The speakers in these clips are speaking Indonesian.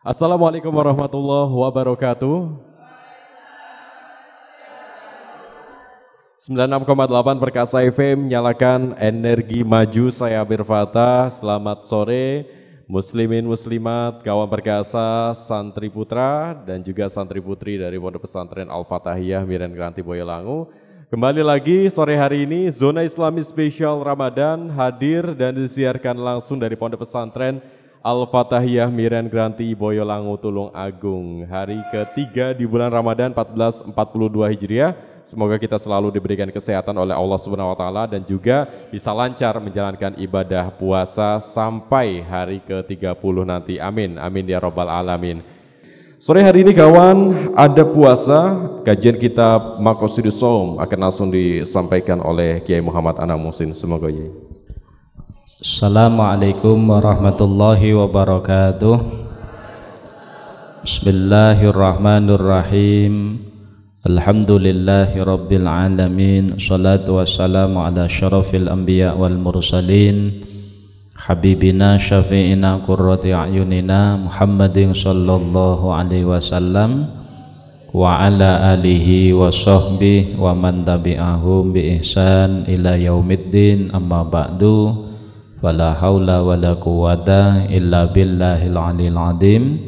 Assalamualaikum warahmatullahi wabarakatuh. 96,8 Perkasa FM, nyalakan energi maju. Saya Amir Fatah. Selamat sore muslimin muslimat, kawan perkasa, santri putra dan juga santri putri dari Pondok Pesantren Al-Fatahiyah Miren Granti Boyolangu. Kembali lagi sore hari ini Zona Islami Spesial Ramadan hadir dan disiarkan langsung dari Pondok Pesantren Al-Fatahiyah Miren Granti Boyolangu Tulung Agung. Hari ketiga di bulan Ramadan 1442 Hijriah. Semoga kita selalu diberikan kesehatan oleh Allah Subhanahu wa taala dan juga bisa lancar menjalankan ibadah puasa sampai hari ke-30 nanti. Amin. Amin ya rabbal alamin. Sore hari ini kawan ada puasa, kajian kitab Maqasidus Shaum akan langsung disampaikan oleh Kiai Muhammad Anam Muhsin. Semoga ya. Assalamualaikum warahmatullahi wabarakatuh. Bismillahirrahmanirrahim. Alhamdulillahi rabbil alamin. Salatu wassalamu ala syarafil anbiya wal mursalin, habibina syafi'ina qurrati a'yunina Muhammadin sallallahu alaihi wasallam wa ala alihi wa sahbihi wa man tabi'ahum bi ihsan ila yaumiddin. Amma ba'du. Wala haula wala quwata illa billahil aliyil azim.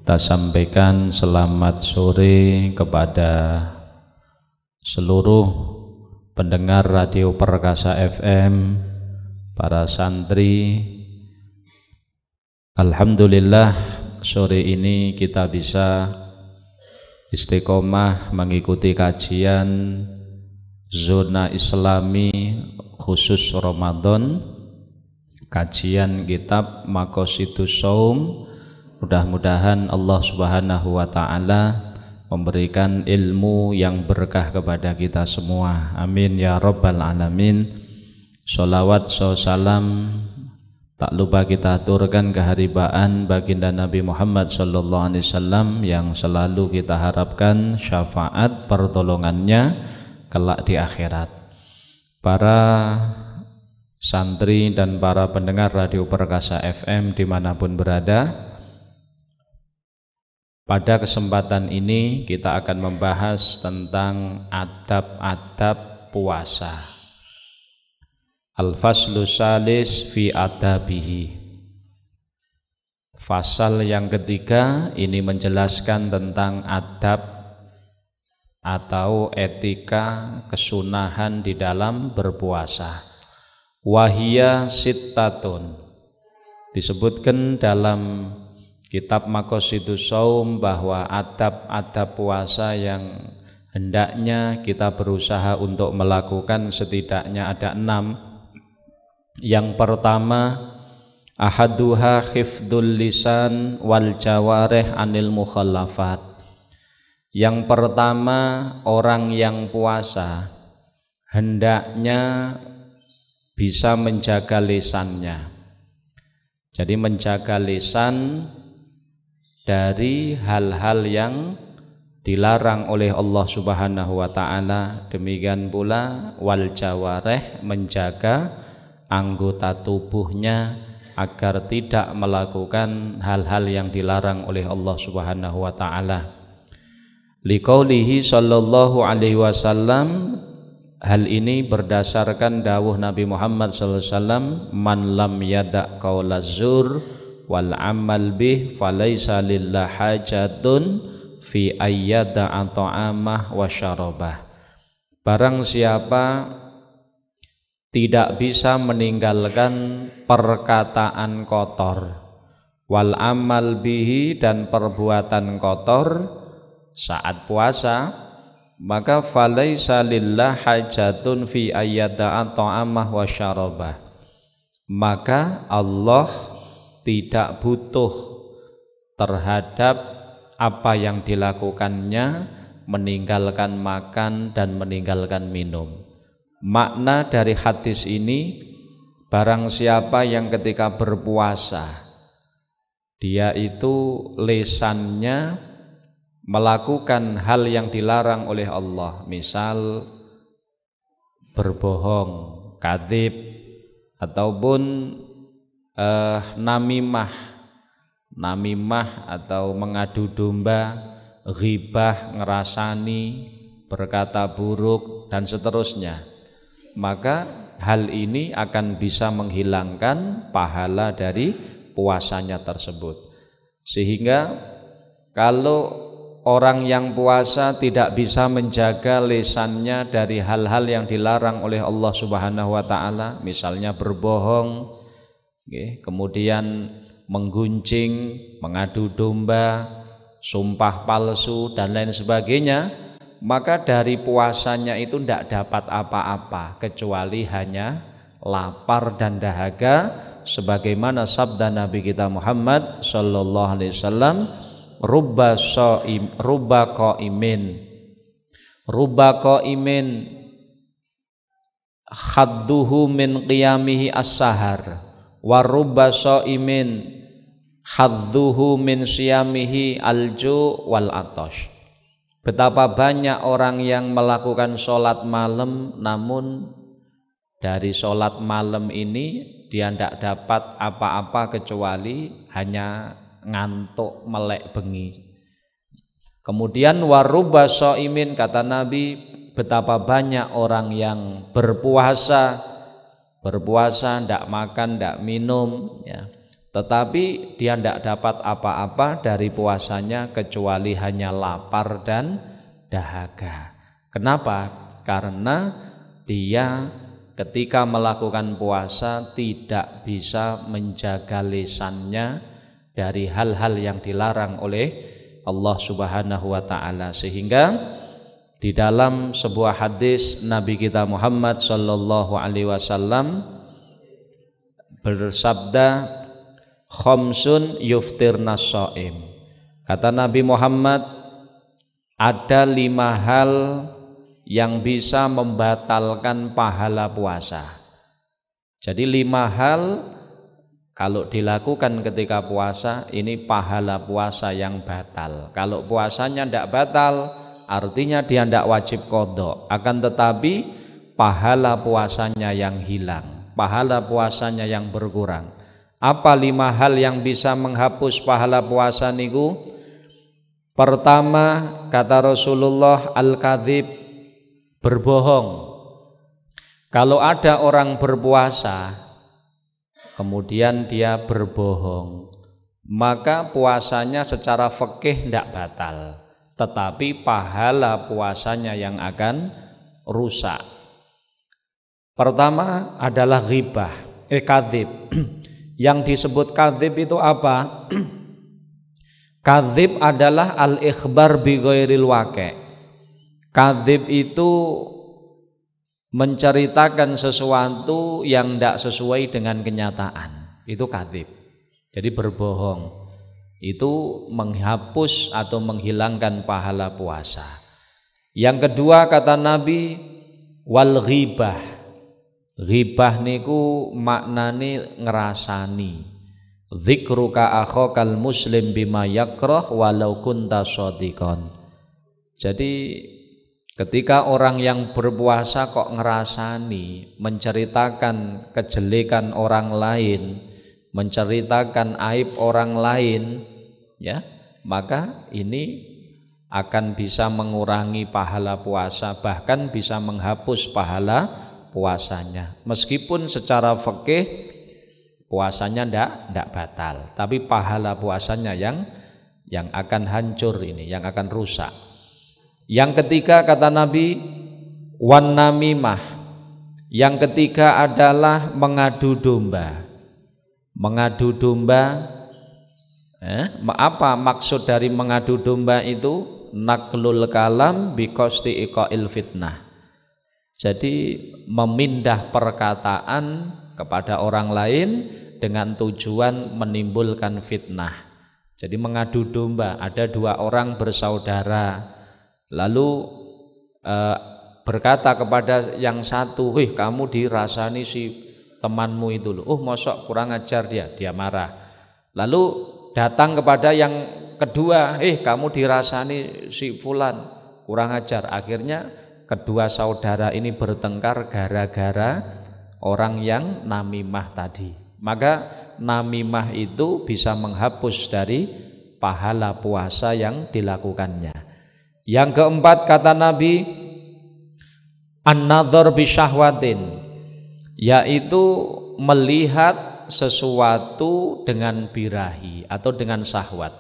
Kita sampaikan selamat sore kepada seluruh pendengar Radio Perkasa FM, para santri. Alhamdulillah sore ini kita bisa istiqomah mengikuti kajian Zona Islami khusus Ramadan, kajian kitab Maqasidus Shaum. Mudah-mudahan Allah Subhanahu wa taala memberikan ilmu yang berkah kepada kita semua. Amin ya rabbal alamin. Sholawat salam tak lupa kita aturkan keharibaan baginda Nabi Muhammad sallallahu alaihi wasallam yang selalu kita harapkan syafaat pertolongannya kelak di akhirat. Para santri dan para pendengar Radio Perkasa FM dimanapun berada, pada kesempatan ini kita akan membahas tentang adab-adab puasa. Al-faslu salis fi adabihi. Fasal yang ketiga ini menjelaskan tentang adab atau etika kesunahan di dalam berpuasa. Wahia sittatun. Disebutkan dalam kitab Maqasidus Shaum bahwa adab-adab puasa yang hendaknya kita berusaha untuk melakukan setidaknya ada 6. Yang pertama, ahaduha khifdul lisan wal jawarih anil mukhallafat. Yang pertama, orang yang puasa hendaknya bisa menjaga lisannya. Jadi menjaga lisan dari hal-hal yang dilarang oleh Allah Subhanahu wa taala. Demikian pula wal jawarih, menjaga anggota tubuhnya agar tidak melakukan hal-hal yang dilarang oleh Allah Subhanahu wa taala. Liqaulihi sallallahu alaihi wasallam, hal ini berdasarkan dawuh Nabi Muhammad sallallahu alaihi wasallam, man lam yada' qaulaz zur wal amal bih falaisa lillah hajatun fi ayyada ta'amah wa syarabah. Barang siapa tidak bisa meninggalkan perkataan kotor, wal amal bihi, dan perbuatan kotor saat puasa, maka falaisa lillah hajatun fi ayyada ta'amah wa syarabah. Maka Allah tidak butuh terhadap apa yang dilakukannya, meninggalkan makan dan meninggalkan minum. Makna dari hadis ini, barang siapa yang ketika berpuasa dia itu lisannya melakukan hal yang dilarang oleh Allah, misal berbohong, kadzib, ataupun namimah. namimah atau mengadu domba, ghibah, ngerasani, berkata buruk dan seterusnya, maka hal ini akan bisa menghilangkan pahala dari puasanya tersebut. Sehingga kalau orang yang puasa tidak bisa menjaga lisannya dari hal-hal yang dilarang oleh Allah Subhanahu wa taala, misalnya berbohong, kemudian menggunjing, mengadu domba, sumpah palsu dan lain sebagainya, maka dari puasanya itu tidak dapat apa-apa kecuali hanya lapar dan dahaga, sebagaimana sabda Nabi kita Muhammad sallallahu alaihi wasallam, rubba qaimin khadduhu min qiyamihi as-sahar wa rubba shaimin hadduhu min siyamihi al-ju' wal atash. Betapa banyak orang yang melakukan sholat malam, namun dari sholat malam ini dia tidak dapat apa-apa kecuali hanya ngantuk melek bengi. Kemudian warubba shaimin, kata Nabi, betapa banyak orang yang berpuasa tidak makan, tidak minum, ya, tetapi dia tidak dapat apa-apa dari puasanya kecuali hanya lapar dan dahaga. Kenapa? Karena dia ketika melakukan puasa tidak bisa menjaga lisannya dari hal-hal yang dilarang oleh Allah Subhanahu wa taala, sehingga di dalam sebuah hadis Nabi kita Muhammad sallallahu alaihi wasallam bersabda, khamsun yuftirna shaim. Kata Nabi Muhammad, ada 5 hal yang bisa membatalkan pahala puasa. Jadi 5 hal kalau dilakukan ketika puasa, ini pahala puasa yang batal. Kalau puasanya tidak batal, artinya dia tidak wajib qadha, akan tetapi pahala puasanya yang hilang, pahala puasanya yang berkurang. Apa 5 hal yang bisa menghapus pahala puasa niku? Pertama, kata Rasulullah, al-kadzib, berbohong. Kalau ada orang berpuasa kemudian dia berbohong, maka puasanya secara fikih tidak batal, tetapi pahala puasanya yang akan rusak. Pertama adalah ghibah, kadzib. Yang disebut kadzib itu apa? Kadzib adalah al-ikhbar bi ghairil waqi'. Kadzib itu menceritakan sesuatu yang tidak sesuai dengan kenyataan. Itu kadzib. Jadi berbohong. Itu menghapus atau menghilangkan pahala puasa. Yang kedua kata Nabi, wal ghibah. Ghibah niku maknane ngerasani. Dzikruka akhokal muslim bima yakrah walau kunta shadiqan. Jadi ketika orang yang berpuasa kok ngerasani, menceritakan kejelekan orang lain, menceritakan aib orang lain, ya, maka ini akan bisa mengurangi pahala puasa, bahkan bisa menghapus pahala puasanya. Meskipun secara fikih puasanya ndak batal, tapi pahala puasanya yang akan hancur ini, yang akan rusak. Yang ketiga kata Nabi, wan namimah. Yang ketiga adalah mengadu domba. Mengadu domba, apa maksud dari mengadu domba itu? Naklul kalam biqosti iqail fitnah. Jadi memindah perkataan kepada orang lain dengan tujuan menimbulkan fitnah. Jadi mengadu domba, ada 2 orang bersaudara, lalu berkata kepada yang satu, "Wih, kamu dirasani si temanmu itu loh. Oh, mosok kurang ajar dia marah." Lalu datang kepada yang kedua, "Kamu dirasani si fulan, kurang ajar." Akhirnya kedua saudara ini bertengkar gara-gara orang yang namimah tadi. Maka namimah itu bisa menghapus dari pahala puasa yang dilakukannya. Yang keempat kata Nabi, an-nadhar bisyahwatin, yaitu melihat sesuatu dengan birahi atau dengan syahwat.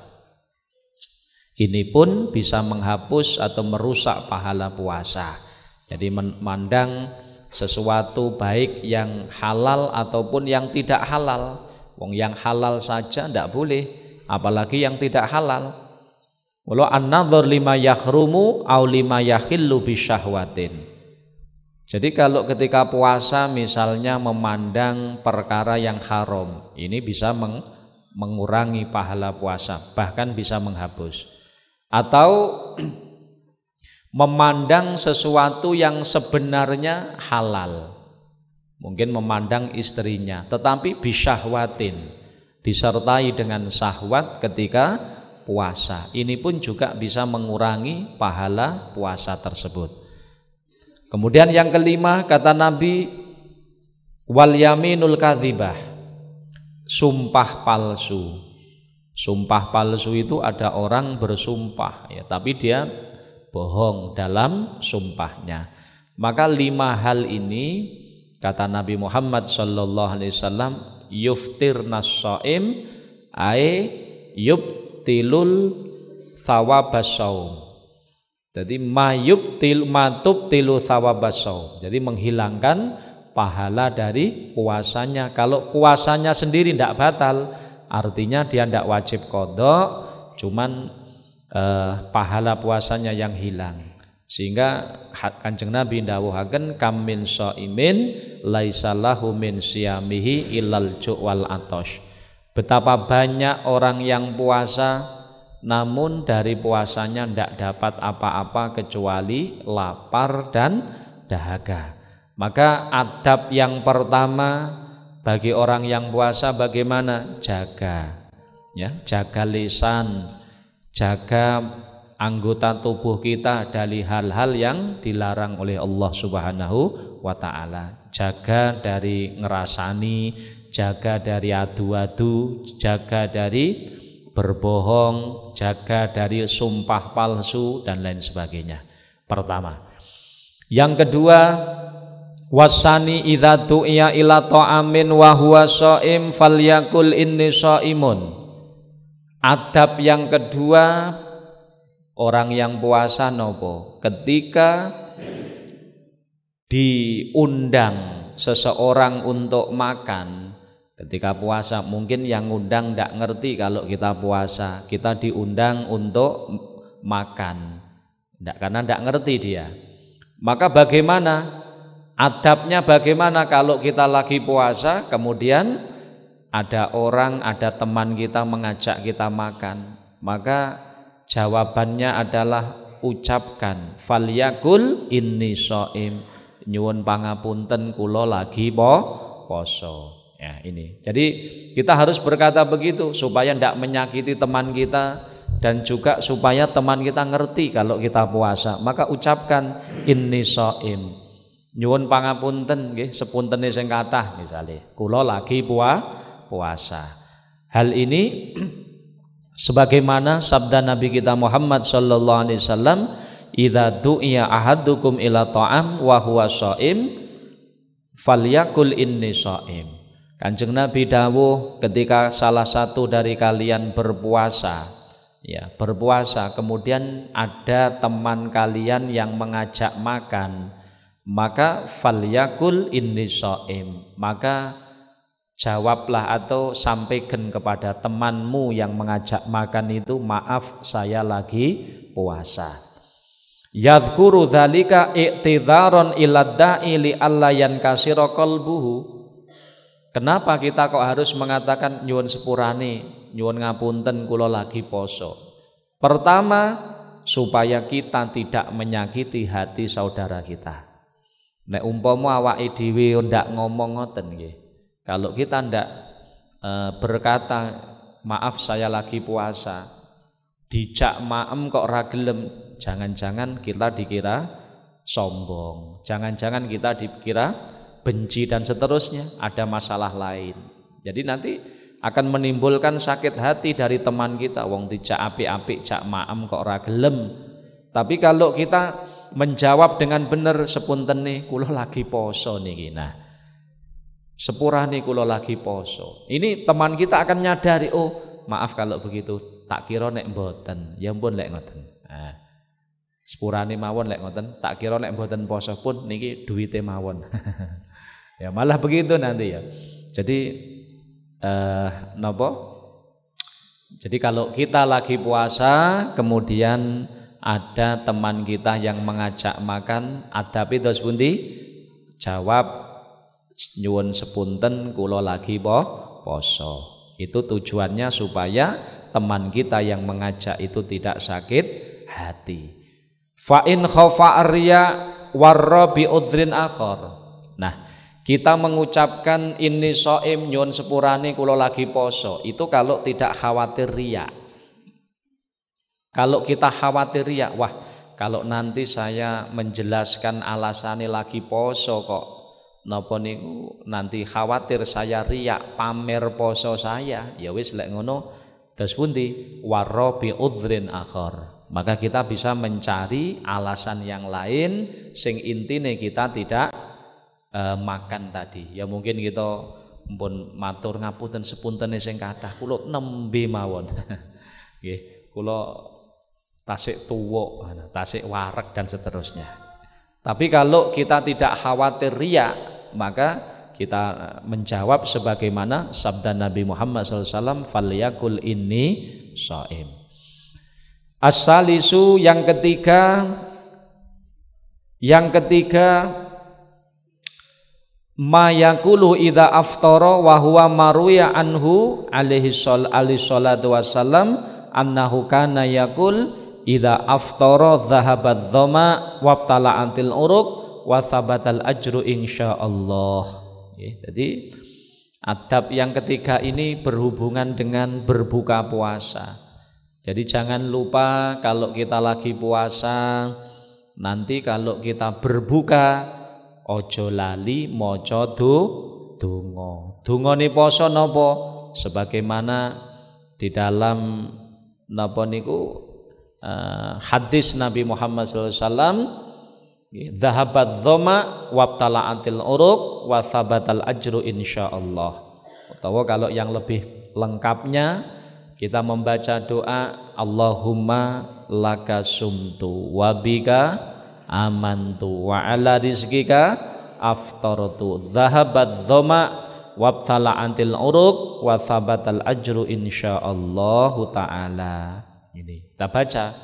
Ini pun bisa menghapus atau merusak pahala puasa. Jadi memandang sesuatu baik yang halal ataupun yang tidak halal. Wong yang halal saja tidak boleh, apalagi yang tidak halal. Walau an-nadhar lima yakhrumu aw lima yakhillu bisyahwatin. Jadi kalau ketika puasa misalnya memandang perkara yang haram, ini bisa mengurangi pahala puasa, bahkan bisa menghapus. Atau memandang sesuatu yang sebenarnya halal, mungkin memandang istrinya, tetapi bisyahwatin, disertai dengan syahwat ketika puasa. Ini pun juga bisa mengurangi pahala puasa tersebut. Kemudian yang kelima kata Nabi, wal yaminul kadzibah, sumpah palsu. Sumpah palsu itu ada orang bersumpah ya, tapi dia bohong dalam sumpahnya. Maka 5 hal ini kata Nabi Muhammad sallallahu alaihi wasallam, yuftirnas shaim ay yubtilul thawabas shaum. Jadi matubtilu thawabas shaum. Jadi menghilangkan pahala dari puasanya. Kalau puasanya sendiri tidak batal, artinya dia tidak wajib qadha, cuman pahala puasanya yang hilang. Sehingga Kanjeng Nabi ndawuhaken kam min shaimin laisa lahu min siyamihi illal ju' wal atash. Betapa banyak orang yang puasa namun dari puasanya tidak dapat apa-apa kecuali lapar dan dahaga. Maka adab yang pertama bagi orang yang puasa bagaimana? Jaga ya, jaga lisan, jaga anggota tubuh kita dari hal-hal yang dilarang oleh Allah Subhanahu wa ta'ala. Jaga dari ngerasani, jaga dari adu-adu, jaga dari berbohong, jaga dari sumpah palsu dan lain sebagainya. Pertama. Yang kedua, wasani idza du'iya ila ta'amin wa huwa shaim falyakul inni shaimun. Adab yang kedua orang yang puasa nopo, ketika diundang seseorang untuk makan ketika puasa, mungkin yang undang tidak ngerti kalau kita puasa, kita diundang untuk makan karena tidak ngerti dia. Maka bagaimana adabnya, bagaimana kalau kita lagi puasa kemudian ada orang, ada teman kita mengajak kita makan, maka jawabannya adalah ucapkan falyakul inni shaim, nyuwun pangapunten kula lagi poso. Ya ini. Jadi kita harus berkata begitu supaya tidak menyakiti teman kita dan juga supaya teman kita ngerti kalau kita puasa. Maka ucapkan inni shaim. Nyuwun pangapunten nggih sepuntene sing kathah misale kula lagi puasa. Hal ini sebagaimana sabda Nabi kita Muhammad sallallahu alaihi wasallam, idza du'iya ahadukum ila ta'am wa huwa shaim falyakul inni shaim. Kanjeng Nabi dawuh ketika salah satu dari kalian berpuasa, ya, berpuasa kemudian ada teman kalian yang mengajak makan, maka falyakul inni shaim, maka jawablah atau sampaikan kepada temanmu yang mengajak makan itu, maaf saya lagi puasa. Yadhkuru dzalika i'tidzaron ila da'i li alla yankasira qalbuhu. Kenapa kita kok harus mengatakan nyuwun sepurane, nyuwun ngapunten kula lagi poso? Pertama, supaya kita tidak menyakiti hati saudara kita. Nek umpama awake dhewe ndak ngomong ngoten nggih. Kalau kita ndak berkata maaf saya lagi puasa, dijak maem kok ra gelem, jangan-jangan kita dikira sombong, jangan-jangan kita dikira benci dan seterusnya, ada masalah lain. Jadi nanti akan menimbulkan sakit hati dari teman kita. Wong dijak apik-apik jak maem kok ora gelem. Tapi kalau kita menjawab dengan benar, sepunten nih kula lagi poso niki. Nah, sepurane kula lagi poso. Ini teman kita akan nyadari, oh maaf kalau begitu, tak kira nek mboten. Ya ampun lek ngoten. Nah, sepurane mawon lek ngoten, tak kira nek mboten poso pun niki duwite mawon. Ya malah begitu nanti ya. Jadi napa? Jadi kalau kita lagi puasa kemudian ada teman kita yang mengajak makan, adabi dos pundi? Jawab, nyuwun sepunten kula lagi poso. Itu tujuannya supaya teman kita yang mengajak itu tidak sakit hati. Fa in khafa arya warra bi udhrin akhar. Nah, kita mengucapkan ini shaim nyuwun sepurane kula lagi poso, itu kalau tidak khawatir riya. Kalau kita khawatir riya, wah kalau nanti saya menjelaskan alasannya lagi poso kok napa niku nanti khawatir saya riya pamer poso saya, ya wis lek ngono dos pundi warra bi udhrin akhar. Maka kita bisa mencari alasan yang lain sing intine kita tidak makan tadi. Ya mungkin kita pun matur ngapunten sepuntene sing kathah kula nembe mawon. Nggih, kula tasik tuwuk, tasik wareg dan seterusnya. Tapi kalau kita tidak khawatir riya, maka kita menjawab sebagaimana sabda Nabi Muhammad SAW, falyakul inni shaim. As-salisu yang ketiga ma yaqulu idza aftara wa huwa maruya anhu alaihi salatu wassalam annahu kana yaqul idza aftara dhahabat dhama wabtala'atil uruq wa thabatal ajru insyaallah. Jadi adab yang ketiga ini berhubungan dengan berbuka puasa. Jadi jangan lupa kalau kita lagi puasa, nanti kalau kita berbuka ojo lali maca donga. Dongane poso napa? Sebagaimana di dalam napa niku hadis Nabi Muhammad SAW, dhahabat dhama wabtala'atil uruq wa thabatal ajru insyaallah. Atau kalau yang lebih lengkapnya kita membaca doa Allahumma laka sumtu wa bika amantu wa ala rizqika aftartu dhahabat dhama wabtala'atil uruq wa thabatal ajru insyaallah taala. Ini kita baca,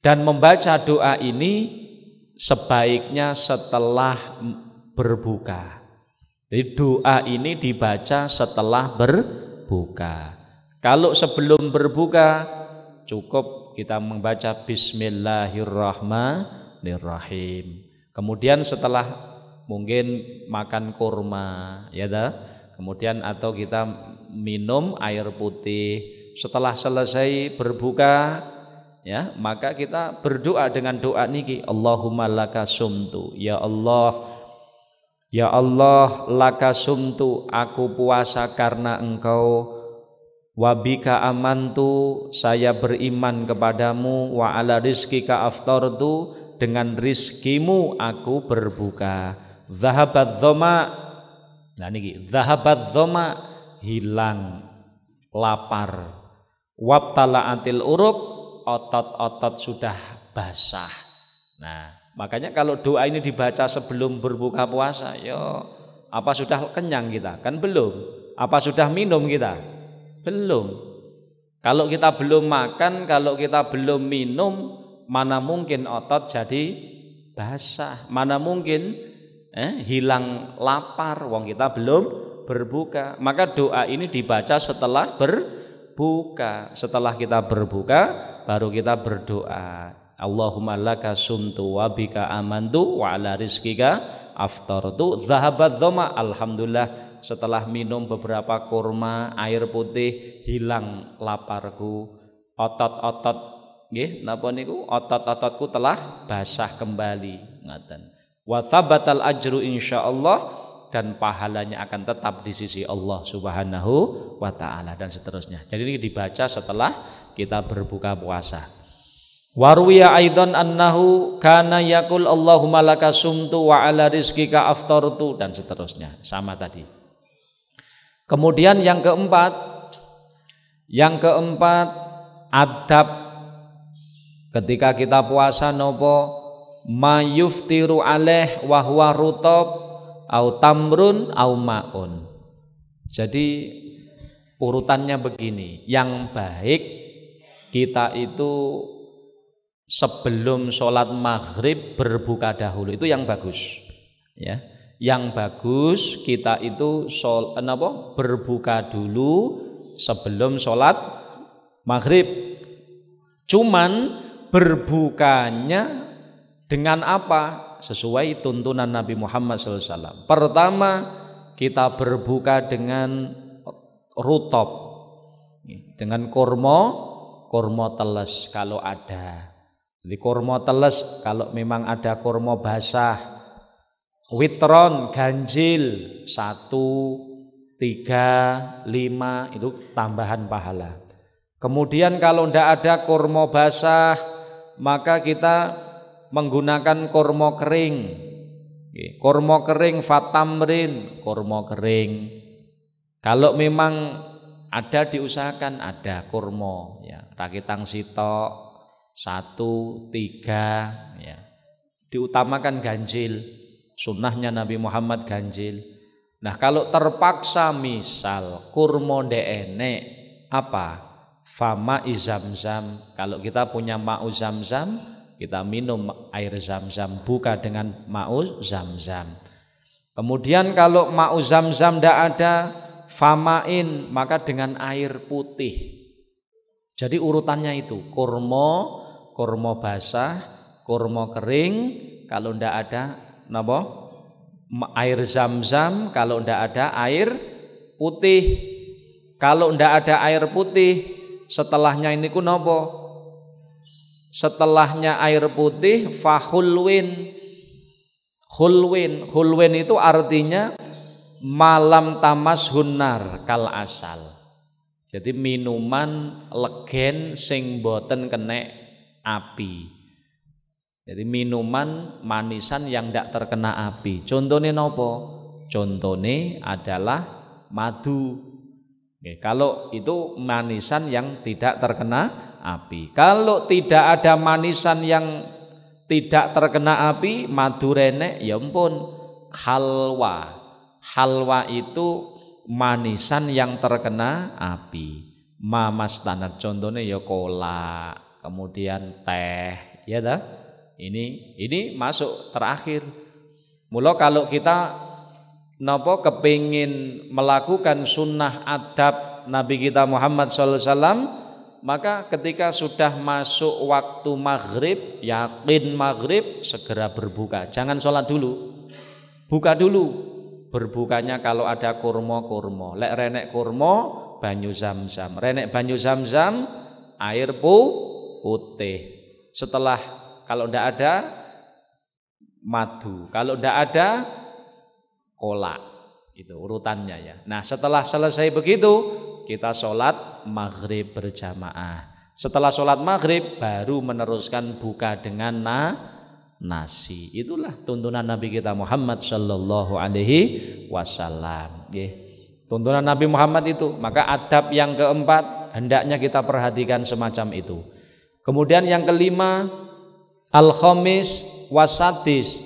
dan membaca doa ini sebaiknya setelah berbuka. Jadi doa ini dibaca setelah berbuka. Kalau sebelum berbuka cukup kita membaca Bismillahirrahmanirrahim. Kemudian setelah mungkin makan kurma, ya dah. Kemudian atau kita minum air putih. Setelah selesai berbuka, ya, maka kita berdoa dengan doa niki, Allahumma laka sumtu, ya Allah laka sumtu, aku puasa karena engkau, wabika amantu, saya beriman kepadamu, wa ala rizkika aftartu, dengan rizkimu aku berbuka. Dhahabat dhoma, nah niki dhahabat dhoma, hilang lapar. Wabtala'atil uruq, otot-otot sudah basah. Nah, makanya kalau doa ini dibaca sebelum berbuka puasa, yo apa sudah kenyang kita? Kan belum. Apa sudah minum kita? Belum. Kalau kita belum makan, kalau kita belum minum, mana mungkin otot jadi basah? Mana mungkin hilang lapar? Wong kita belum berbuka. Maka doa ini dibaca setelah berbuka. Setelah kita berbuka, baru kita berdoa. Allahumma laka sumtu wa bika amantu wa ala rizkika aftartu dhahabat dhoma. Alhamdulillah, setelah minum beberapa kurma, air putih, hilang laparku. Otot-otot nggih napa niku? Otot-ototku telah basah kembali. Ngaten. Wa thabatal ajru insyaallah, dan pahalanya akan tetap di sisi Allah Subhanahu wa taala dan seterusnya. Jadi ini dibaca setelah kita berbuka puasa. Warwiya aidan annahu kana yaqul Allahumma laka sumtu wa ala rizqika aftartu dan seterusnya, sama tadi. Kemudian yang keempat adab ketika kita puasa nopo mayuftiru alaih wa huwa rutab au tamrun au maun. Jadi urutannya begini, yang baik kita itu sebelum sholat maghrib berbuka dahulu, itu yang bagus ya. Yang bagus kita itu berbuka dulu sebelum sholat maghrib. Cuman berbukanya dengan apa? Sesuai tuntunan Nabi Muhammad SAW. Pertama, kita berbuka dengan rutob, dengan kurma teles kalau ada. Jadi kurma teles kalau memang ada kurma basah. Witron ganjil 1, 3, 5 itu tambahan pahala. Kemudian kalau tidak ada kurma basah, maka kita menggunakan kurma kering. Kurma kering fatamrin, kurma kering. Kalau memang ada diusahakan ada kurma ya, rakitang sitok 1, 3 ya. Diutamakan ganjil, sunnahnya Nabi Muhammad ganjil. Nah kalau terpaksa misal kurma enek apa? Fama izamzam. Kalau kita punya ma'u zamzam, kita minum air zamzam, buka dengan ma'u zamzam. Kemudian kalau ma'u zamzam tidak ada, famain, maka dengan air putih. Jadi urutannya itu kurma basah, kurma kering, kalau tidak ada air zam-zam, kalau tidak ada air putih. Kalau tidak ada air putih, setelahnya ini ku nopo? Setelahnya air putih fahulwin. Hulwin itu artinya malam tamas hunnar kal asal. Jadi minuman legen sing boten kenek api. Jadi minuman manisan yang tidak terkena api. Contohnya nopo? Contohnya adalah madu. Kalau itu manisan yang tidak terkena api. Kalau tidak ada manisan yang tidak terkena api, madu renek, ya ampun, halwa. Halwa itu manisan yang terkena api. Mamas standar contohnya ya cola, kemudian teh, ya dah. Ini masuk terakhir. Mula kalau kita kepingin melakukan sunnah adab Nabi kita Muhammad SAW, maka ketika sudah masuk waktu maghrib, yakin maghrib, segera berbuka. Jangan sholat dulu, buka dulu. Berbukanya kalau ada kurma, lek renek kurma, banyu zam-zam, renek banyu zam-zam, air putih. Setelah kalau tidak ada madu, kalau tidak ada kolak, itu urutannya ya. Nah setelah selesai begitu kita sholat maghrib berjamaah. Setelah sholat maghrib baru meneruskan buka dengan nasi. Itulah tuntunan Nabi kita Muhammad Sallallahu Alaihi Wasallam. Tuntunan Nabi Muhammad itu. Maka adab yang keempat hendaknya kita perhatikan semacam itu. Kemudian yang kelima al-khamis wasadis.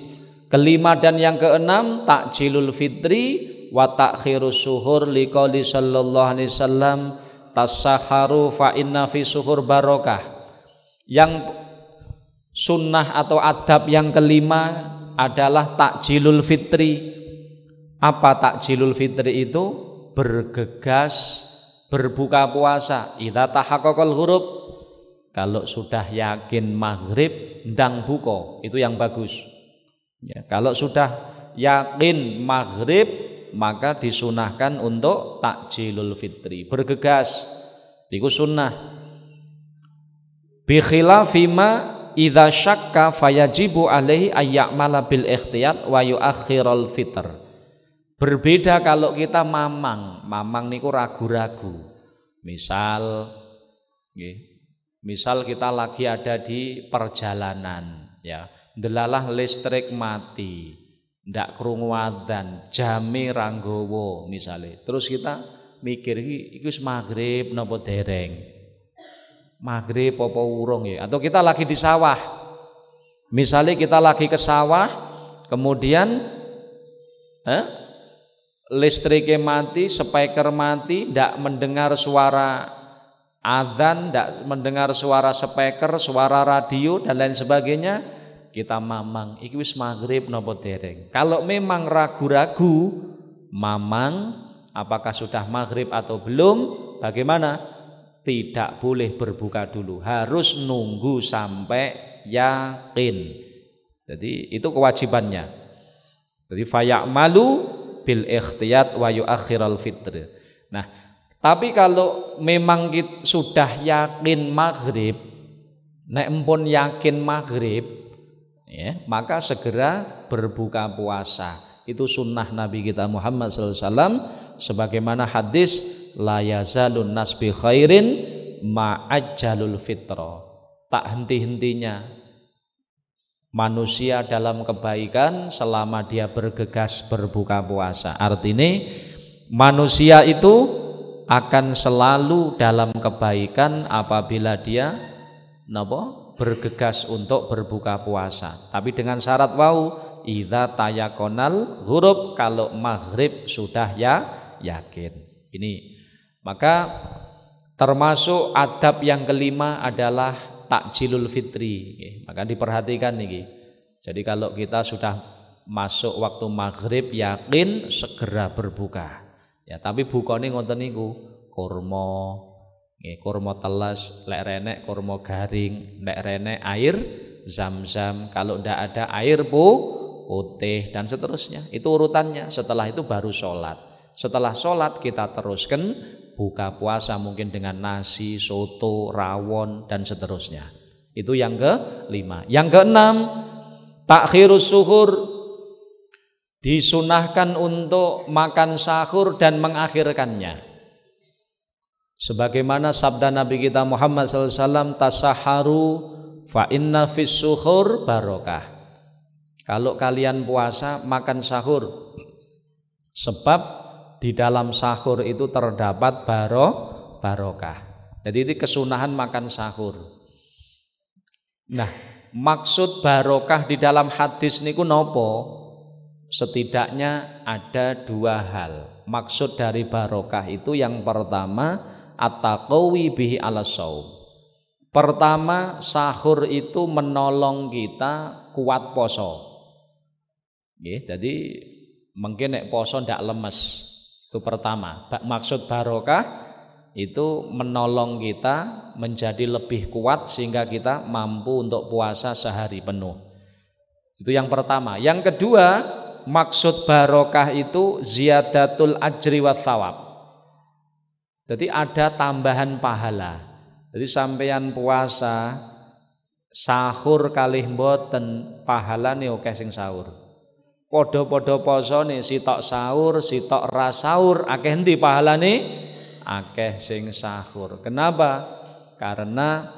Kelima dan yang keenam takjilul fitri wa takhirus suhur liqauli sallallahu alaihi wasallam tasahharu fa inna fi suhur barokah. Yang sunnah atau adab yang kelima adalah takjilul fitri. Apa takjilul fitri itu? Bergegas berbuka puasa. Idza tahaqqaqal ghurub, kalau sudah yakin maghrib ndang buka, itu yang bagus. Ya, kalau sudah yakin maghrib maka disunahkan untuk takjilul fitri, bergegas, itu sunnah. Bi khilafima idza syakka fayajibu alaihi ayyamala bil ikhtiyat wa yuakhirul fitr. Berbeda kalau kita mamang. Mamang niku ragu-ragu. Misal kita lagi ada di perjalanan, ya, ndelalah listrik mati, ndak krungu adzan, jame ra nggawa misale. Terus kita mikir iki wis maghrib napa dereng? Maghrib apa urung ya? Atau kita lagi di sawah. Misalnya kita lagi ke sawah, kemudian listriknya mati, speaker mati, ndak mendengar suara adzan, ndak mendengar suara speaker, suara radio dan lain sebagainya, kita mamang iki wis maghrib napa dereng. Kalau memang ragu-ragu mamang apakah sudah maghrib atau belum, bagaimana? Tidak boleh berbuka dulu, harus nunggu sampai yakin. Jadi itu kewajibannya. Jadi fayamalu bil ikhtiyat wa yuakhiral fitr. Nah, tapi kalau memang kita sudah yakin maghrib, nek empun yakin maghrib, ya, maka segera berbuka puasa. Itu sunnah Nabi kita Muhammad SAW, sebagaimana hadis la yazalun nas bi khairin ma'ajjalul fitra. Tak henti-hentinya manusia dalam kebaikan selama dia bergegas berbuka puasa. Artinya manusia itu akan selalu dalam kebaikan apabila dia bergegas untuk berbuka puasa. Tapi dengan syarat wau idza tayakonal ghurub, kalau maghrib sudah yakin. Ini maka termasuk adab yang kelima adalah takjilul fitri. Maka diperhatikan nih. Jadi kalau kita sudah masuk waktu maghrib yakin, segera berbuka. Ya, tapi bukane ngoten niku, kurma, kurma teles, lek renek kurma garing, lek renek air zam-zam, kalau ndak ada air putih dan seterusnya. Itu urutannya. Setelah itu baru sholat. Setelah sholat kita teruskan buka puasa mungkin dengan nasi, soto, rawon dan seterusnya. Itu yang kelima. Yang keenam, takhirus suhur. Disunahkan untuk makan sahur dan mengakhirkannya. Sebagaimana sabda Nabi kita Muhammad SAW, tasaharu fa inna fis suhur barokah. Kalau kalian puasa, makan sahur, sebab di dalam sahur itu terdapat barokah. Jadi ini kesunahan makan sahur. Nah, maksud barokah di dalam hadis niku nopo? Setidaknya ada dua hal. Maksud dari barokah itu yang pertama at-taqawi bihi ala shaum. Pertama, sahur itu menolong kita kuat poso. Jadi mungkin nek poso ndak lemes. Itu pertama. Maksud barokah itu menolong kita menjadi lebih kuat sehingga kita mampu untuk puasa sehari penuh. Itu yang pertama. Yang kedua, maksud barokah itu ziyadatul ajri wa thawab. Jadi ada tambahan pahala. Jadi sampeyan puasa sahur kalih mboten pahalane akeh sing sahur. Padha-padha posone sitok sahur, sitok ra sahur, akeh endi pahalane? Akeh sing sahur. Kenapa? Karena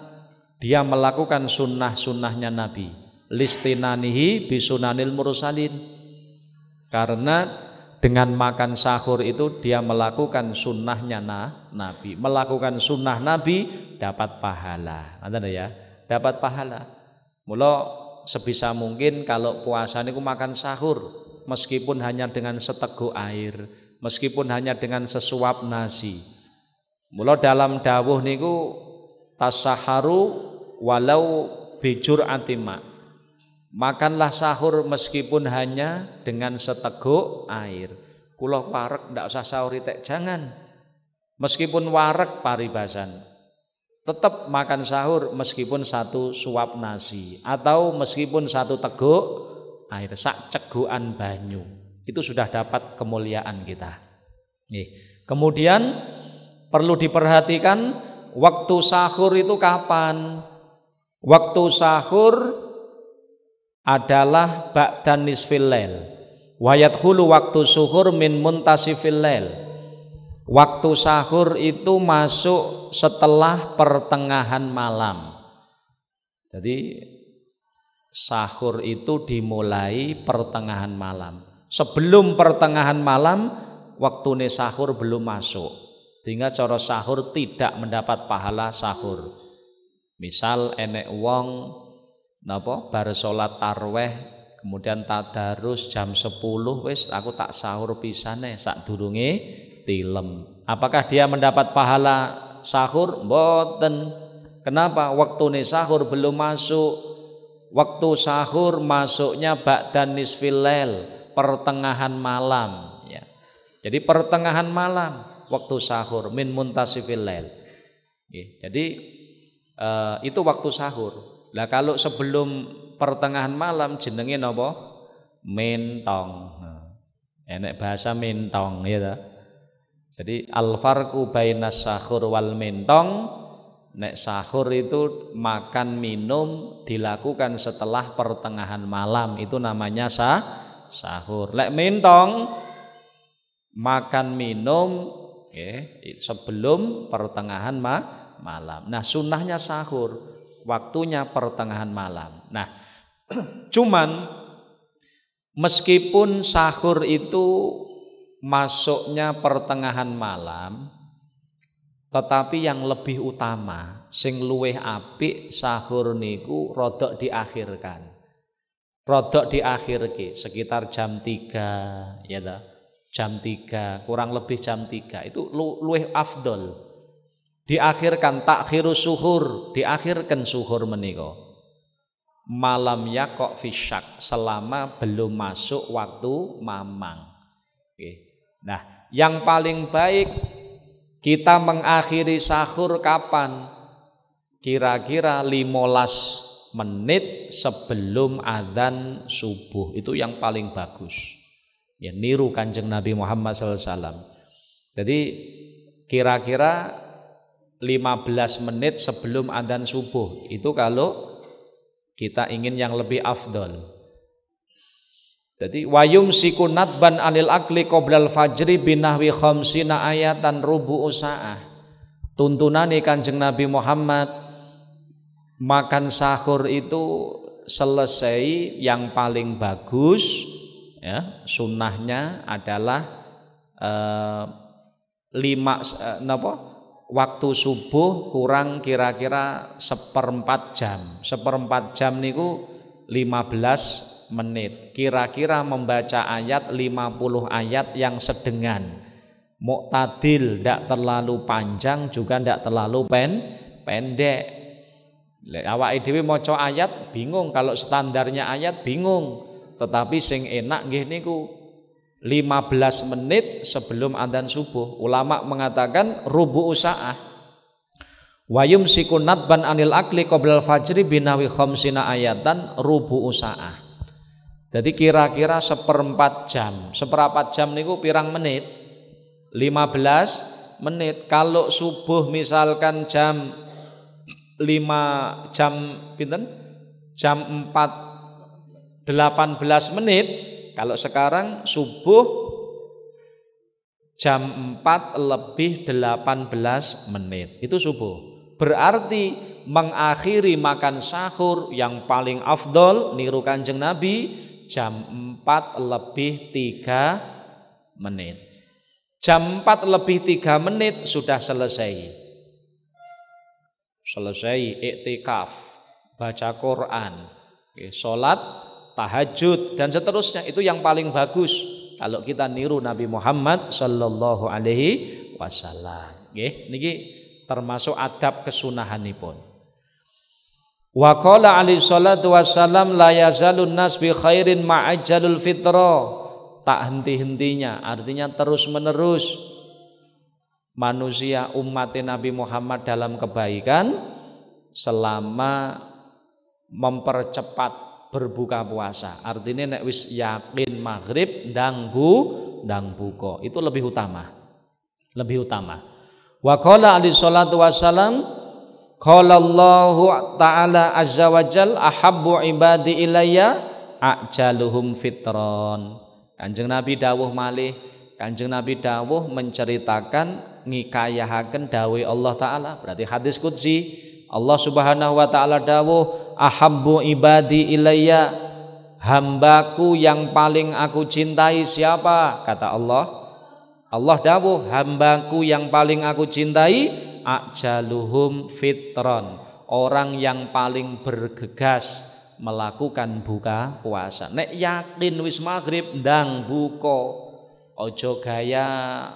dia melakukan sunnah-sunnahnya Nabi. Listinanihi bisunanil mursalin. Karena dengan makan sahur itu dia melakukan sunnahnya Nabi. Melakukan sunnah Nabi dapat pahala. Ada ya? Dapat pahala. Mula sebisa mungkin kalau puasa niku makan sahur, meskipun hanya dengan seteguk air, meskipun hanya dengan sesuap nasi. Mula dalam dawuh niku tasaharu walau bijur atima. Makanlah sahur meskipun hanya dengan seteguk air. Kula parek ndak usah sahur tek, jangan. Meskipun wareg paribasan, tetap makan sahur meskipun satu suap nasi atau meskipun satu teguk air, sak cegukan banyu. Itu sudah dapat kemuliaan kita. Kemudian perlu diperhatikan waktu sahur itu kapan? Waktu sahur adalah ba'dan nisfil lail. Wa yadkhulu waktu suhur min muntasifil lail. Waktu sahur itu masuk setelah pertengahan malam. Jadi sahur itu dimulai pertengahan malam. Sebelum pertengahan malam waktune sahur belum masuk. Sehingga cara sahur tidak mendapat pahala sahur. Misal enek wong napa bar salat tarweh kemudian tadarus jam 10 wis aku tak sahur pisane sadurunge tilem. Apakah dia mendapat pahala sahur? Mboten. Kenapa? Waktune sahur belum masuk. Waktu sahur masuknya ba'dan nisfil lail, pertengahan malam ya. Jadi pertengahan malam waktu sahur min muntasifil lail. Jadi itu waktu sahur. Lah kalau sebelum pertengahan malam jenenge napa? Mentong. Enek bahasa mentong ya ta. Jadi al-farqu bainas sahur wal mentong, nek sahur itu makan minum dilakukan setelah pertengahan malam, itu namanya sahur. Lek mentong makan minum sebelum pertengahan malam. Nah, sunnahnya sahur, waktunya pertengahan malam. Nah, cuman meskipun sahur itu masuknya pertengahan malam, tetapi yang lebih utama sing luweh apik sahur niku rodok diakhirkan. Rodok diakhirke sekitar jam 3 ya ta. Jam 3, kurang lebih jam 3 itu luweh afdol. Diakhirkan takhiru suhur, diakhirkan suhur menika. Malam yakok fisyak, selama belum masuk waktu mamang. Nah, yang paling baik kita mengakhiri sahur kapan? Kira-kira 15 menit sebelum adzan subuh. Itu yang paling bagus. Ya, niru Kanjeng Nabi Muhammad SAW. Jadi kira-kira 15 menit sebelum adzan subuh. Itu kalau kita ingin yang lebih afdol. Jadi wayum sikunat ban anil akli qoblal fajri binahwi khamsina ayatan rubu'u sa'ah. Tuntunane Kanjeng Nabi Muhammad makan sahur itu selesai yang paling bagus ya, sunnahnya adalah waktu subuh kurang kira-kira 1/4 jam. 1/4 jam niku 15 menit. Kira-kira membaca ayat 50 ayat yang sedengan. Muqtadil, tidak terlalu panjang juga tidak terlalu pendek. Awake dhewe maca ayat bingung, kalau standarnya ayat bingung. Tetapi sing enak nggih niku 15 menit sebelum adzan subuh. Ulama mengatakan rubu'u sa'ah. Wa yumsiku nadban anil akli qoblal fajri binawi khamsina ayatan rubu'u sa'ah. Jadi kira-kira 1/4 jam. 1/4 jam niku pirang menit? 15 menit. Kalau subuh misalkan jam 5 jam pinten? Jam 4 18 menit. Kalau sekarang subuh jam 4 lebih 18 menit. Itu subuh. Berarti mengakhiri makan sahur yang paling afdol niru Kanjeng Nabi jam 4 lebih 3 menit. Jam 4 lebih 3 menit sudah selesai. Selesai iktikaf, baca Quran, sholat, tahajud dan seterusnya. Itu yang paling bagus kalau kita niru Nabi Muhammad sallallahu alaihi wasallam. Nggih, niki termasuk adab kesunahanipun. Wa qala alaihi salatu wassalam la yazalun nas bi khairin ma'ajjalul fitra. Tak henti-hentinya, artinya terus-menerus manusia umat Nabi Muhammad dalam kebaikan selama mempercepat berbuka puasa. Artinya nek wis yakin maghrib ndang buka, itu lebih utama. Lebih utama. Wa qala alaihi salatu wassalam qala Allahu ta'ala azza wa jal ahabbu ibadi ilayya ajaluhum fitron. Kanjeng Nabi dawuh malih, Kanjeng Nabi dawuh menceritakan ngikayahaken dawuh Allah Ta'ala. Berarti hadis qudsi, Allah Subhanahu wa Ta'ala dawuh, ahabbu ibadi ilayya, hambaku yang paling aku cintai siapa? Kata Allah. Allah dawuh, hambaku yang paling aku cintai ajaluhum fitron, orang yang paling bergegas melakukan buka puasa. Nek yakin wis maghrib ndang buka, ojo gaya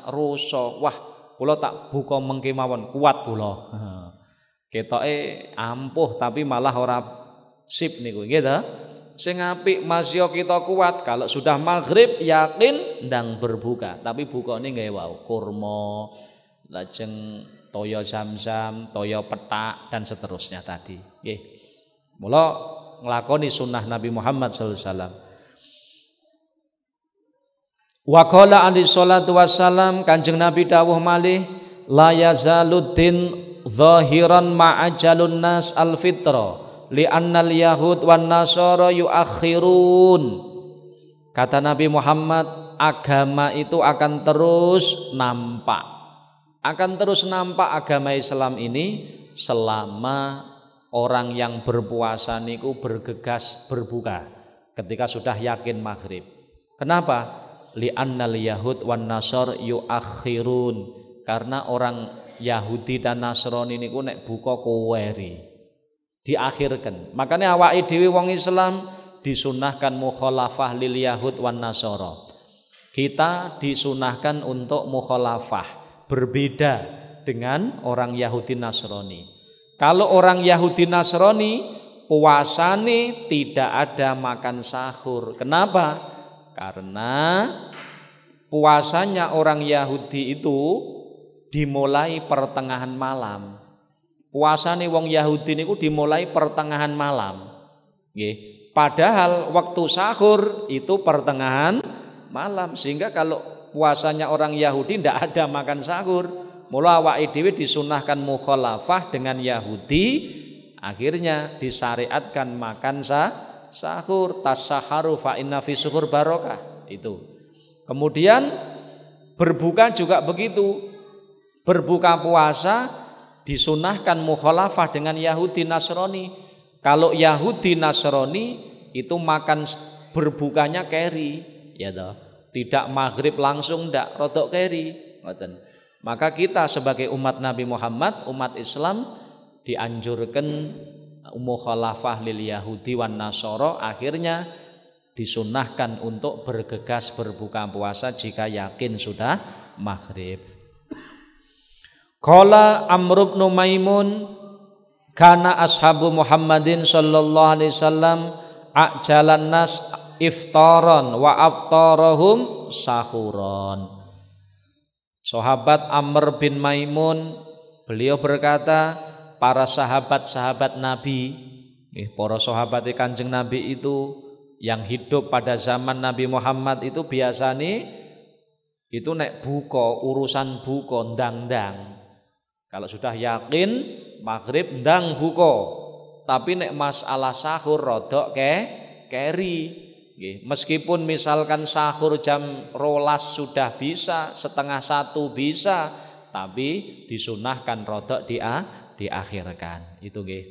ruso, wah kula tak buka mengke mawon kuat kula. Ketoke ampuh tapi malah ora sip niku nggih ta. Sing apik masya kita kuat, kalau sudah maghrib yakin ndang berbuka, tapi bukane nggawe wau kurma, lajeng toya zam-zam, toya petak dan seterusnya tadi. Nggih. Mula nglakoni sunnah Nabi Muhammad sallallahu alaihi wasallam. Wa qala alaihi salatu wassalam, Kanjeng Nabi dawuh malih, la yazaluddin zahiran ma'ajalun nas al-fitra li annal yahud wan nasara yuakhirun. Kata Nabi Muhammad, agama itu akan terus nampak. Akan terus nampak agama Islam ini selama orang yang berpuasa niku bergegas berbuka ketika sudah yakin maghrib. Kenapa? Li'annal yahud wan nasar yuakhirun, karena orang Yahudi dan Nasrani niku nek buka kuweri diakhirkan. Makanya awake dhewe wong Islam disunahkan mukhalafah lil yahud wan nasara. Kita disunahkan untuk mukhalafah, berbeda dengan orang Yahudi Nasrani. Kalau orang Yahudi Nasrani puasane tidak ada makan sahur. Kenapa? Karena puasanya orang Yahudi itu dimulai pertengahan malam. Puasane wong Yahudi niku dimulai pertengahan malam. Nggih. Padahal waktu sahur itu pertengahan malam, sehingga kalau puasanya orang Yahudi tidak ada makan sahur. Mula awake dhewe disunahkan mukhalafah dengan Yahudi, akhirnya disyariatkan makan sahur, tasaharu fa inna fi suhur barokah. Itu. Kemudian berbuka juga begitu. Berbuka puasa disunahkan mukhalafah dengan Yahudi Nasrani. Kalau Yahudi Nasrani itu makan berbukanya keri, ya toh. Tidak maghrib langsung, ndak rodok keri, ngoten. Maka kita sebagai umat Nabi Muhammad, umat Islam, dianjurkan mukhalafah lil Yahudi wan Nasara, akhirnya disunahkan untuk bergegas berbuka puasa jika yakin sudah maghrib. Qala Amr bin Maimun, kana ashabu Muhammadin sallallahu alaihi wasallam ajalan nas iftaran wa aftarahum sahuran. Sahabat Amr bin Maimun, beliau berkata, para sahabat-sahabat Nabi, para sahabat Kanjeng Nabi itu yang hidup pada zaman Nabi Muhammad itu biasanya itu nek buka, urusan buka ndang-ndang. Kalau sudah yakin maghrib ndang buka, tapi nek masalah sahur rodok keri. Meskipun misalkan sahur jam 12 sudah bisa, setengah 1 bisa, tapi disunahkan rodok diakhirkan. Itu nggih.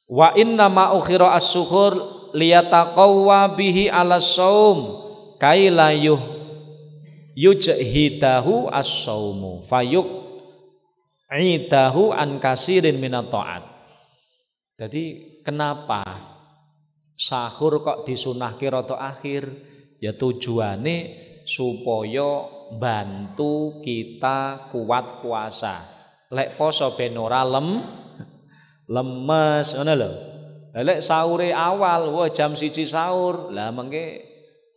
Wa inna ma ukhira as-suhur liyataqawwa bihi 'ala shaum kaila yujhidahu as-saumu fayu'idahu an kasirin minat ta'at. Jadi kenapa sahur kok disunahke rada akhir? Ya tujuane supaya bantu kita kuat puasa. Lek poso ben ora lemes ngono lho. Lek sahure awal wah jam 1 sahur, lah mengke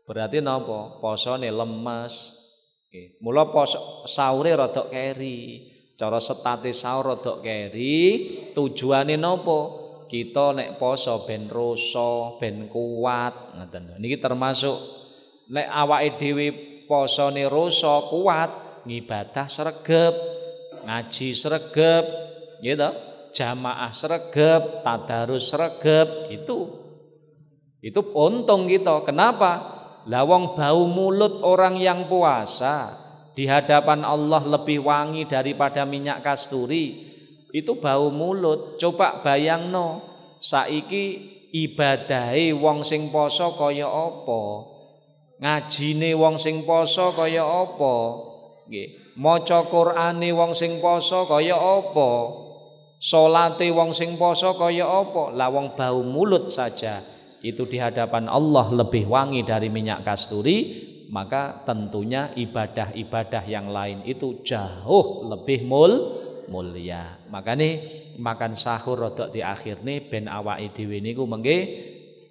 berarti napa? Posone lemes. Nggih. Mula poso sahure rada keri. Cara setate sahur rada keri, tujuane napa? Kita nek poso ben roso, ben kuat, ngoten. Niki termasuk nek awake dhewe posone roso kuat, ngibadah sregep, ngaji sregep, gitu. Jamaah sregep, tadarus sregep, itu untung kita. Kenapa? Lah wong bau mulut orang yang puasa di hadapan Allah lebih wangi daripada minyak kasturi. Itu bau mulut. Coba bayangno, saiki ibadahe wong sing poso kaya apa? Ngajine wong sing poso kaya apa? Nggih. Maca Qur'ane wong sing poso kaya apa? Salate wong sing poso kaya apa? Lah wong bau mulut saja itu di hadapan Allah lebih wangi dari minyak kasturi, maka tentunya ibadah-ibadah yang lain itu jauh lebih mulia. Makanya makan sahur rodok di akhir nih ben awake dhewe niku mengke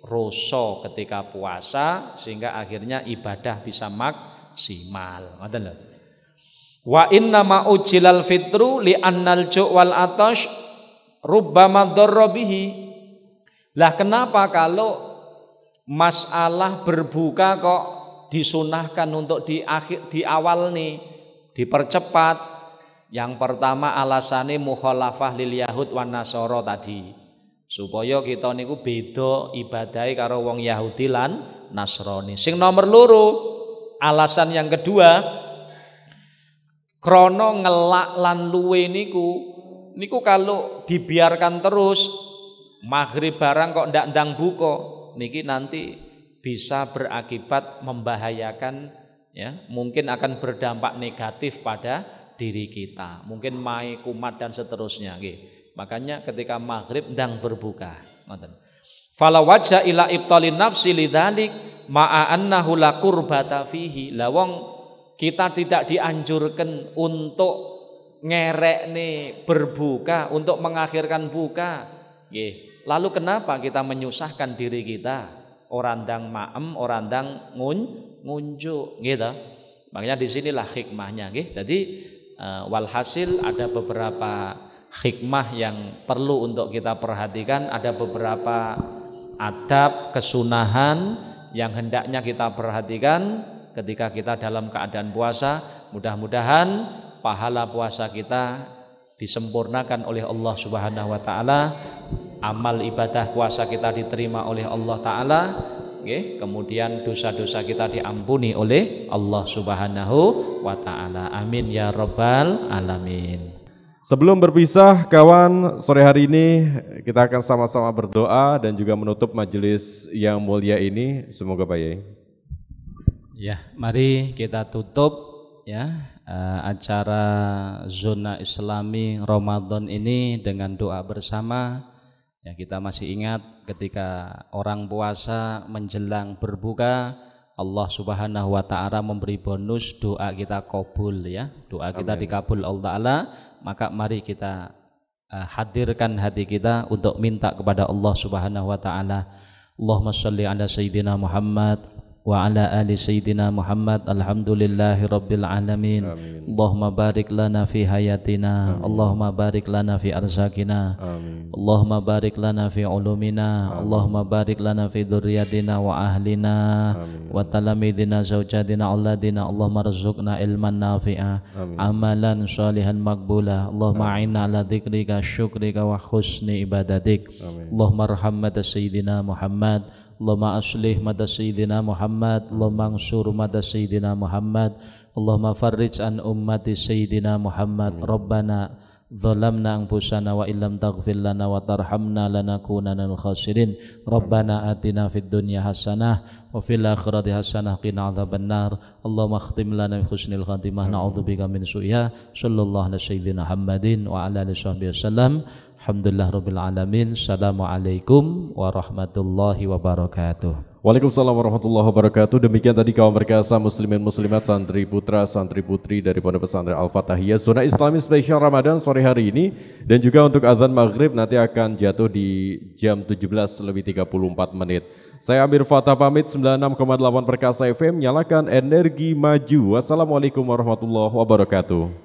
rasa ketika puasa sehingga akhirnya ibadah bisa maksimal. Ngoten lho. Wa inna ma ujilal fitru li annal ju' wal atash rubbama dharra bihi. Lah kenapa kalau masalah berbuka kok disunahkan untuk di awal nih dipercepat? Yang pertama alasannya mukhalafah lil yahud wan nasara tadi, supaya kita niku beda ibadahe karo wong Yahudi lan Nasrani. Sing nomor loro, alasan yang kedua, krana ngelak lan luwe niku kalau dibiarkan terus maghrib barang kok ndak ndang buka niki nanti bisa berakibat membahayakan, ya, mungkin akan berdampak negatif pada diri kita, mungkin mai kumat dan seterusnya nggih. Makanya ketika maghrib ndang berbuka ngoten. Fala wajha ila ibtalin nafsi lidzalik ma'a annahu la qurbata fihi. Lah wong kita tidak dianjurkan untuk ngerekne berbuka, untuk mengakhirkan buka nggih. Lalu kenapa kita menyusahkan diri kita? Orang ndang maem, orang ndang ngunjuk gitu. Makanya disinilah hikmahnya nggih. Jadi walhasil ada beberapa hikmah yang perlu untuk kita perhatikan, ada beberapa adab kesunahan yang hendaknya kita perhatikan ketika kita dalam keadaan puasa. Mudah-mudahan pahala puasa kita disempurnakan oleh Allah Subhanahu wa taala, amal ibadah puasa kita diterima oleh Allah taala. Kemudian dosa-dosa kita diampuni oleh Allah Subhanahu wa taala. Amin ya rabbal alamin. Sebelum berpisah kawan, sore hari ini kita akan sama-sama berdoa dan juga menutup majelis yang mulia ini. Semoga Pak Yai. Ya, mari kita tutup ya acara Zona Islami Ramadan ini dengan doa bersama. Ya, kita masih ingat ketika orang puasa menjelang berbuka, Allah Subhanahu wa taala memberi bonus doa kita kabul, ya. Doa kita dikabul Allah taala, maka mari kita hadirkan hati kita untuk minta kepada Allah Subhanahu wa taala. Allahumma shalli ala sayyidina Muhammad wa ala ali sayyidina Muhammad. Alhamdulillahi rabbil alamin. Amin. Allahumma barik lana fi hayatina. Amin. Allahumma barik lana fi arzakina. Amin. Allahumma barik lana fi ulumina. Amin. Allahumma barik lana fi dzurriyyatina wa ahlina. Amin. Wa talamidina zawjatina auladina. Allahumma rzuqna ilman nafi'a. Amin. Amalan shalihan maqbula. Allahumma a'inna ala dzikrika syukrika wa husni ibadatik. Amin. Allahumma arham mata sayyidina Muhammad. Allahumma aslih mata sayyidina Muhammad. Allahumma ansur mata sayyidina Muhammad. Allahumma farrij an ummati sayyidina Muhammad. Rabbana zalamna anfusana wa illam taghfir lana wa tarhamna lanakunanna minal khasirin. Rabbana atina fid dunya hasanah wa fil akhirati hasanah qina adzabannar. Allahumma khtim lana bi husnil khatimah na'udzubika min su'iha. Sallallahu ala sayyidina Muhammadin wa ala alihi wasallam. Alhamdulillah rabbil alamin. Assalamualaikum warahmatullahi wabarakatuh. Waalaikumsalam warahmatullahi wabarakatuh. Demikian tadi kawan berkasa muslimin muslimat, santri putra santri putri dari Pondok Pesantren Al-Fatahiyah Zona Islami spesial Ramadan sore hari ini. Dan juga untuk azan maghrib nanti akan jatuh di jam 17:34. Saya Amir Fatah pamit. 96,8 Perkasa FM, nyalakan energi maju. Wassalamualaikum warahmatullahi wabarakatuh.